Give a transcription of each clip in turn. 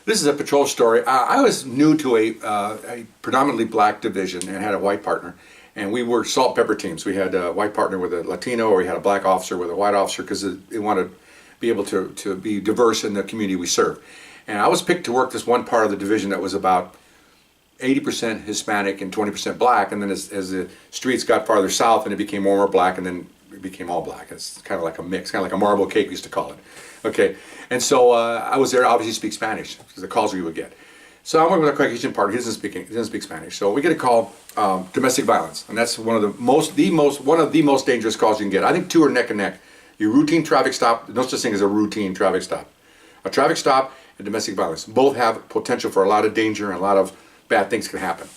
This is a patrol story. I was new to a predominantly black division and had a white partner. And we were salt and pepper teams. We had a white partner with a Latino, or we had a black officer with a white officer, because they wanted to be able to be diverse in the community we serve. And I was picked to work this one part of the division that was about 80% Hispanic and 20% black. And then as the streets got farther south, and it became more and more black, and then it became all black. It's kind of like a mix, kind of like a marble cake, we used to call it. Okay, and so I was there to obviously speak Spanish, because the calls we would get. So I'm working with a Caucasian partner. He doesn't speak Spanish. So we get a call, domestic violence, and that's one of the most dangerous calls you can get. I think two are neck and neck. Your routine traffic stop. No such thing as a routine traffic stop. A traffic stop and domestic violence both have potential for a lot of danger, and a lot of bad things can happen.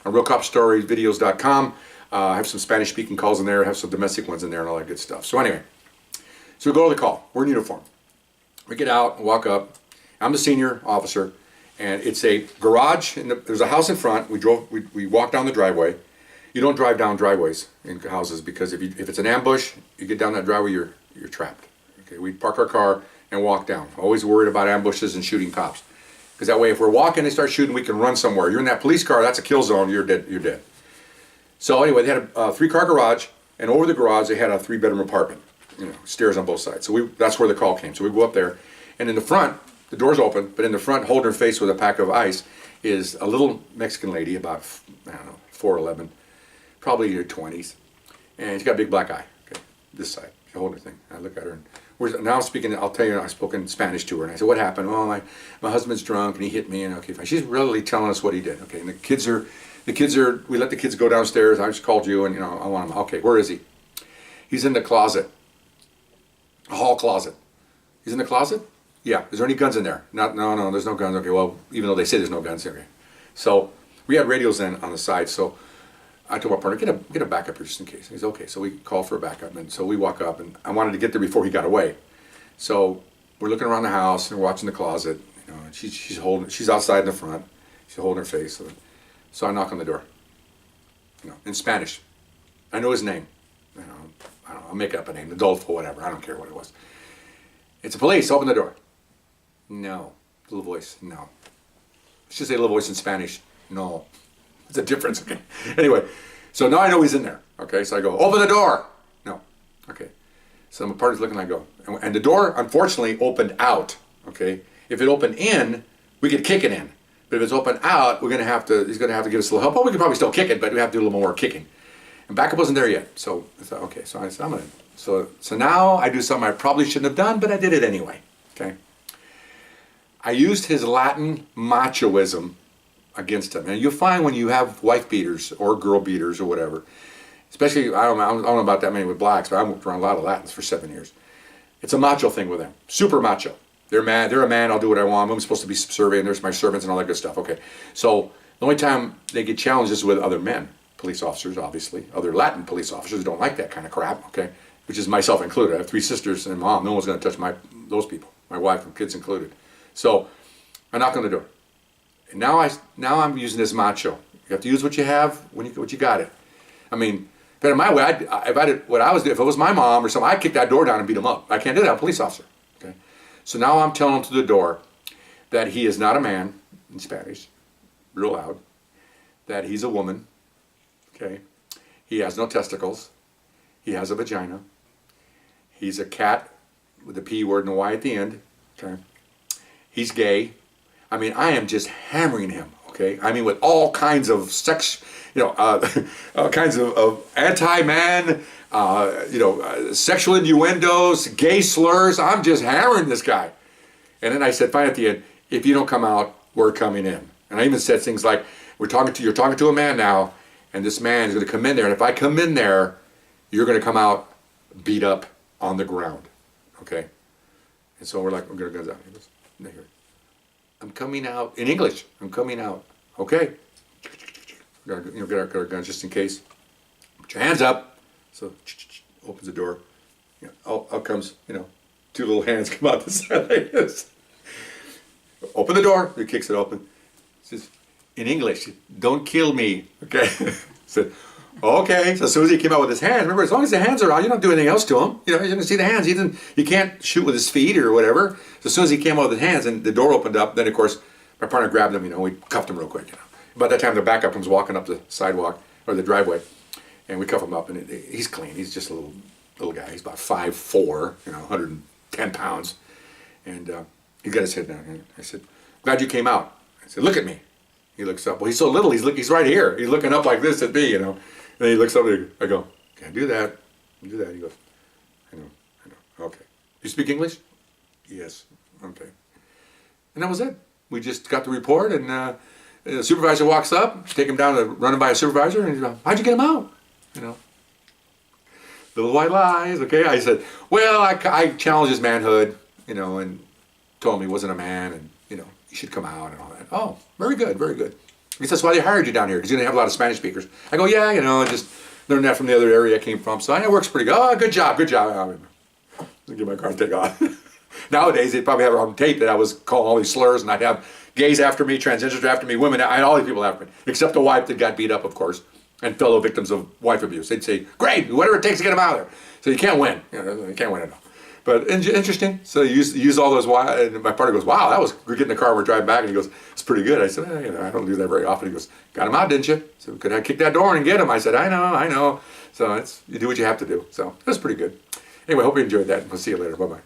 On RealCopStoriesVideos.com, I have some Spanish-speaking calls in there. I have some domestic ones in there, and all that good stuff. So anyway, so we go to the call. We're in uniform. We get out and walk up. I'm the senior officer, and it's a garage. There's a house in front. We walked down the driveway. You don't drive down driveways in houses, because if it's an ambush, you get down that driveway, you're trapped. Okay, we park our car and walk down. Always worried about ambushes and shooting cops, because that way, if we're walking, they start shooting, we can run somewhere. You're in that police car, that's a kill zone. You're dead. You're dead. So anyway, they had a 3-car garage, and over the garage they had a 3-bedroom apartment. Stairs on both sides. So that's where the call came. So we go up there, and in the front, the door's open, but in the front, holding her face with a pack of ice, is a little Mexican lady, about, 4'11", probably in her 20s, and she's got a big black eye. Okay, this side, she's holding her thing. I look at her, and now I'm speaking. I'll tell you, I spoke in Spanish to her, and I said, "What happened?" "Well, my husband's drunk, and he hit me." And okay, fine. She's really telling us what he did. Okay, and the kids are. We let the kids go downstairs. I just called you, and I want him. Okay, where is he? He's in the closet. A hall closet. He's in the closet? Yeah. Is there any guns in there? No, there's no guns. Okay, well, even though they say there's no guns, okay. So we had radios then on the side, so I told my partner, get a backup here just in case. He's okay, so we call for a backup, and so we walk up, and I wanted to get there before he got away. So we're looking around the house, and we're watching the closet, and she's outside in the front, she's holding her face. So I knock on the door, in Spanish. I know his name. I'll make up a name, Adolfo, whatever. I don't care what it was. "It's the police. Open the door." "No." Little voice. "No." Let's just say a little voice in Spanish. "No." It's a difference. Okay. Anyway, so now I know he's in there. Okay, so I go, "Open the door." "No." Okay. So my partner's looking, I go, and the door, unfortunately, opened out. Okay. If it opened in, we could kick it in. But if it's open out, he's gonna have to give us a little help. Well, we could probably still kick it, but we have to do a little more kicking. And backup wasn't there yet. So I thought, okay, so I said, so now I do something I probably shouldn't have done, but I did it anyway. Okay. I used his Latin machoism against him. And you'll find when you have wife beaters or girl beaters or whatever, especially, I don't know about that many with blacks, but I worked around a lot of Latins for 7 years. It's a macho thing with them. Super macho. They're a man, I'll do what I want. I'm supposed to be subservient, there's my servants and all that good stuff. Okay. So the only time they get challenged is with other men, police officers, obviously. Other Latin police officers don't like that kind of crap, okay? Which is myself included. I have 3 sisters and mom. No one's going to touch those people, my wife and kids included. So I knock on the door. And now I'm using this macho. You have to use what you have when you got it. I mean, if in my way, if it was my mom or something, I'd kick that door down and beat him up. I can't do that. I'm a police officer. Okay. So now I'm telling him through the door that he is not a man, in Spanish, real loud, that he's a woman. Okay. He has no testicles. He has a vagina. He's a cat with the P word and a Y at the end. Okay. He's gay. I mean, I am just hammering him. Okay. I mean, with all kinds of all kinds of anti-man, sexual innuendos, gay slurs. I'm just hammering this guy. And then I said, fine, at the end, if you don't come out, we're coming in. And I even said things like, you're talking to a man now, and this man is going to come in there, and if I come in there, you're going to come out beat up on the ground. Okay? And so we're like, we're going to go down. He goes, I'm coming out, in English, I'm coming out. Okay. Get our guns just in case. Put your hands up. So opens the door. Out comes, 2 little hands come out the side like this. Open the door. He kicks it open. Says, in English, don't kill me. Okay. Said, okay. So as soon as he came out with his hands, remember, as long as the hands are out, you don't do anything else to him. You can see the hands. You can't shoot with his feet or whatever. So as soon as he came out with his hands and the door opened up, then of course my partner grabbed him, we cuffed him real quick, By that time, the backup comes walking up the sidewalk, or the driveway, and we cuff him up, and he's clean. He's just a little guy. He's about 5'4", 110 pounds. And he got his head down. And I said, glad you came out. I said, look at me. He looks up. Well, he's so little. He's right here. He's looking up like this at me, And then he looks up and I go, can't do that. Do that. He goes, I know. Okay. You speak English? Yes. Okay. And that was it. We just got the report, and the supervisor walks up, take him down to run him by a supervisor, and he's like, how'd you get him out? Little white lies, okay? I said, well, I challenged his manhood, and told him he wasn't a man, and, he should come out and all that. Oh, very good, very good. He says, why they hired you down here? Because you didn't have a lot of Spanish speakers. I go, yeah, I just learned that from the other area I came from, so I know it works pretty good. Oh, good job. I'll get my car and take off. Nowadays, they'd probably have it on tape that I was calling all these slurs, and I'd have gays after me, transgenders after me, women, I had all these people after me, except the wife that got beat up, of course, and fellow victims of wife abuse. They'd say, great, whatever it takes to get them out of there. So you can't win. You can't win at all. But interesting. So you use all those, and my partner goes, wow, we get in the car, we're driving back, and he goes, it's pretty good. I said, I don't do that very often. He goes, got him out, didn't you? So could I kick that door in and get him? I said, I know. So you do what you have to do. So it was pretty good. Anyway, hope you enjoyed that. We'll see you later. Bye-bye.